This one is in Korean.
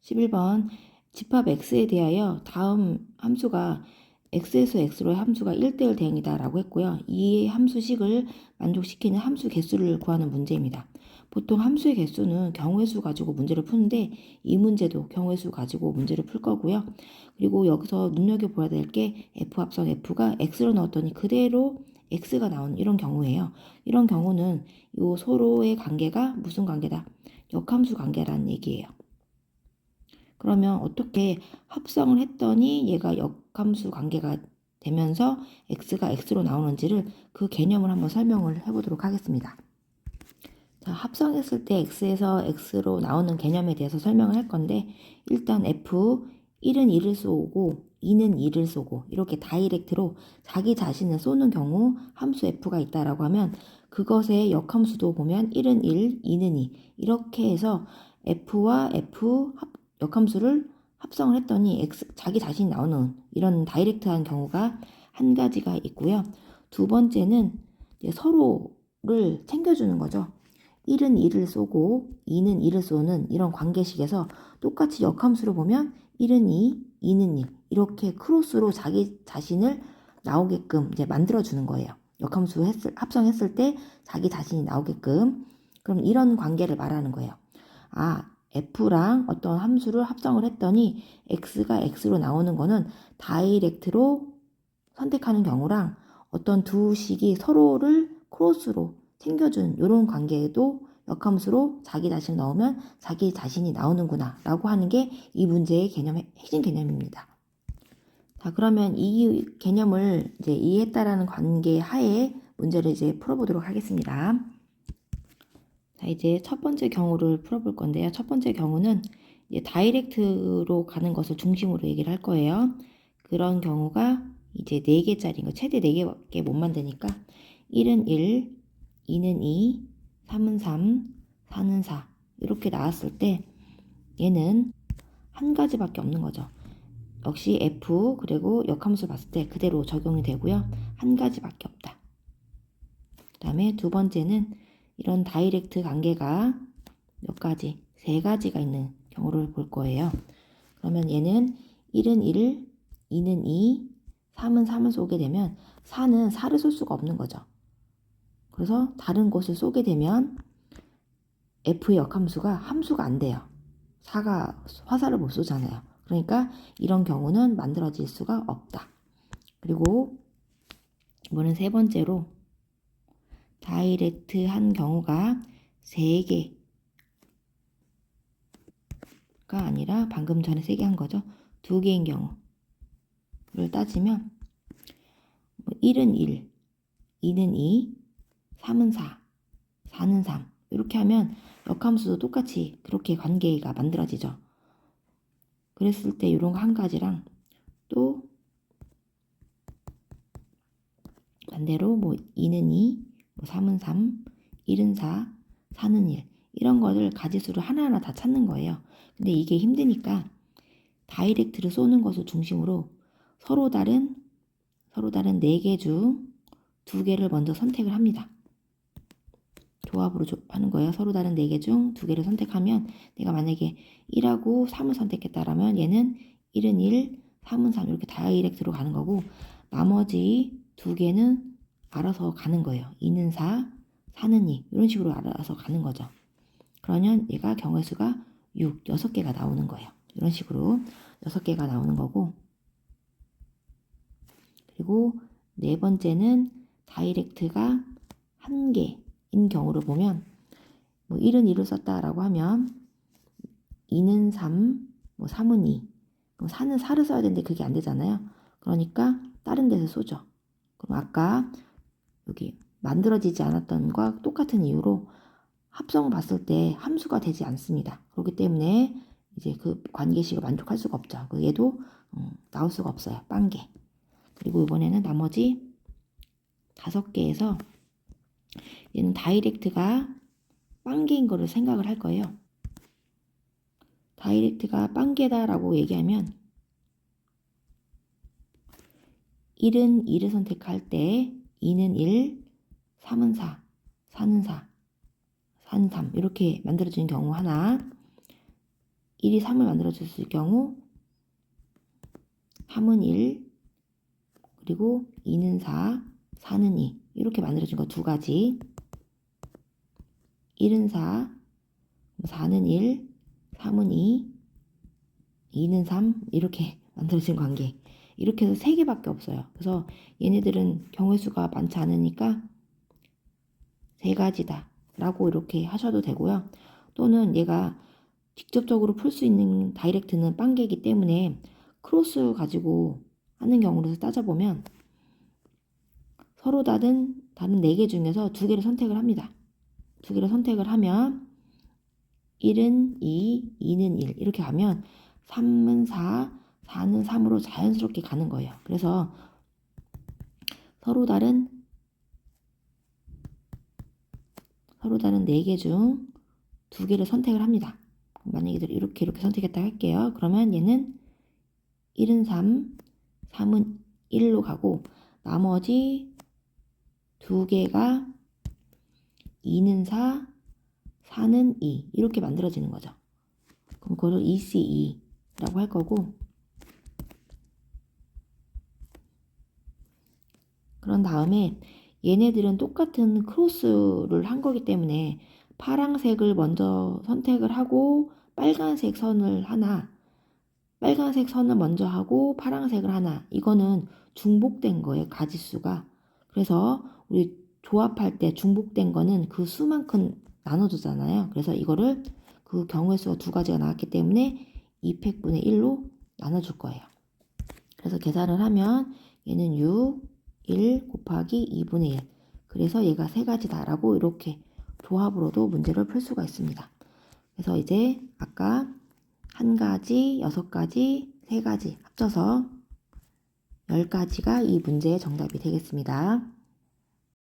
11번 집합 x에 대하여 다음 함수가 x에서 x로의 함수가 1대1 대응이다 라고 했고요. 이 함수식을 만족시키는 함수 개수를 구하는 문제입니다. 보통 함수의 개수는 경우의 수 가지고 문제를 푸는데 이 문제도 경우의 수 가지고 문제를 풀 거고요. 그리고 여기서 눈여겨보아야 될 게 f 합성 f가 x로 넣었더니 그대로 x가 나오는 이런 경우예요. 이런 경우는 이 서로의 관계가 무슨 관계다? 역함수 관계라는 얘기예요. 그러면 어떻게 합성을 했더니 얘가 역함수 관계가 되면서 x가 x로 나오는지를 그 개념을 한번 설명을 해보도록 하겠습니다. 자, 합성했을 때 x에서 x로 나오는 개념에 대해서 설명을 할 건데 일단 f 1은 1을 쏘고 2는 2를 쏘고 이렇게 다이렉트로 자기 자신을 쏘는 경우 함수 f가 있다라고 하면 그것의 역함수도 보면 1은 1, 2는 2 이렇게 해서 f와 f 역함수를 합성을 했더니 자기 자신이 나오는 이런 다이렉트한 경우가 한 가지가 있고요. 두 번째는 이제 서로를 챙겨주는 거죠. 1은 1을 쏘고 2는 2를 쏘는 이런 관계식에서 똑같이 역함수를 보면 1은 2, 2는 1 이렇게 크로스로 자기 자신을 나오게끔 이제 만들어주는 거예요. 역함수 합성했을 때 자기 자신이 나오게끔. 그럼 이런 관계를 말하는 거예요. 아, f랑 어떤 함수를 합성을 했더니 x가 x로 나오는 거는 다이렉트로 선택하는 경우랑 어떤 두 식이 서로를 크로스로 챙겨준 이런 관계에도 역함수로 자기 자신을 넣으면 자기 자신이 나오는구나 라고 하는 게 이 문제의 핵심 개념입니다. 자, 그러면 이 개념을 이제 이해했다라는 관계 하에 문제를 이제 풀어보도록 하겠습니다. 자, 이제 첫 번째 경우를 풀어볼 건데요. 첫 번째 경우는 이제 다이렉트로 가는 것을 중심으로 얘기를 할 거예요. 그런 경우가 이제 4개짜리인 거, 최대 4개밖에 못 만드니까 1은 1, 2는 2, 3은 3, 4는 4 이렇게 나왔을 때 얘는 한 가지밖에 없는 거죠. 역시 f 그리고 역함수 봤을 때 그대로 적용이 되고요. 한 가지밖에 없다. 그 다음에 두 번째는 이런 다이렉트 관계가 몇 가지, 3가지가 있는 경우를 볼 거예요. 그러면 얘는 1은 1, 2는 2, 3은 3을 쏘게 되면 4는 4를 쏠 수가 없는 거죠. 그래서 다른 곳을 쏘게 되면 f의 역함수가 함수가 안 돼요. 4가 화살을 못 쏘잖아요. 그러니까 이런 경우는 만들어질 수가 없다. 그리고 이번엔 세 번째로 다이렉트한 경우가 3개가 아니라 방금 전에 3개 한 거죠. 2개인 경우를 따지면 1은 1, 2는 2, 3은 4, 4는 3 이렇게 하면 역함수도 똑같이 그렇게 관계가 만들어지죠. 그랬을 때 이런 거 한 가지랑 또 반대로 뭐 2는 2, 뭐 3은 3, 1은 4, 4는 1 이런 거를 가지수를 하나하나 다 찾는 거예요. 근데 이게 힘드니까 다이렉트를 쏘는 것을 중심으로 서로 다른 4개 중 2개를 먼저 선택을 합니다. 조합으로 하는 거예요. 서로 다른 4개 중 2개를 선택하면 내가 만약에 1하고 3을 선택했다라면 얘는 1은 1, 3은 3 이렇게 다이렉트로 가는 거고 나머지 2개는 알아서 가는 거예요. 2는 4, 4는 2 이런 식으로 알아서 가는 거죠. 그러면 얘가 경우의 수가 6개가 나오는 거예요. 이런 식으로 6개가 나오는 거고 그리고 네 번째는 다이렉트가 1개인 경우를 보면 뭐 1은 2를 썼다라고 하면 2는 3, 뭐 3은 2, 4는 4를 써야 되는데 그게 안 되잖아요. 그러니까 다른 데서 쏘죠. 그럼 아까 여기 만들어지지 않았던 것과 똑같은 이유로 합성을 봤을 때 함수가 되지 않습니다. 그렇기 때문에 이제 그 관계식을 만족할 수가 없죠. 얘도 나올 수가 없어요. 빵개. 그리고 이번에는 나머지 5개에서 얘는 다이렉트가 빵개인 거를 생각을 할 거예요. 다이렉트가 빵개다라고 얘기하면 1은 2를 선택할 때 2는 1, 3은 4, 4는 4, 4는 3 이렇게 만들어지는 경우 하나 1이 3을 만들어줬을 경우 3은 1, 그리고 2는 4, 4는 2 이렇게 만들어진 거 두 가지. 1은 4, 4는 1, 3은 2, 2는 3 이렇게 만들어진 관계. 이렇게 해서 3개밖에 없어요. 그래서 얘네들은 경우의 수가 많지 않으니까 3가지다 라고 이렇게 하셔도 되고요. 또는 얘가 직접적으로 풀 수 있는 다이렉트는 빵개이기 때문에 크로스 가지고 하는 경우로 따져보면 서로 다른 4개 중에서 2개를 선택을 합니다. 2개를 선택을 하면 1은 2, 2는 1 이렇게 가면 3은 4, 4는 3으로 자연스럽게 가는 거예요. 그래서 서로 다른 4개 중 2개를 선택을 합니다. 만약에 이렇게 선택했다 할게요. 그러면 얘는 1은 3, 3은 1로 가고 나머지 2개가 2는 4, 4는 2 이렇게 만들어지는 거죠. 그럼 그걸 EC2라고 할 거고 그런 다음에 얘네들은 똑같은 크로스를 한 거기 때문에 파란색을 먼저 선택을 하고 빨간색 선을 하나, 빨간색 선을 먼저 하고 파란색을 하나, 이거는 중복된 거예요, 가지수가. 그래서 우리 조합할 때 중복된 거는 그 수만큼 나눠주잖아요. 그래서 이거를 그 경우의 수가 2가지가 나왔기 때문에 2팩분의 1로 나눠줄 거예요. 그래서 계산을 하면 얘는 6, 1 곱하기 2분의 1. 그래서 얘가 3가지다 라고 이렇게 조합으로도 문제를 풀 수가 있습니다. 그래서 이제 아까 1가지, 6가지, 3가지 합쳐서 10가지가 이 문제의 정답이 되겠습니다.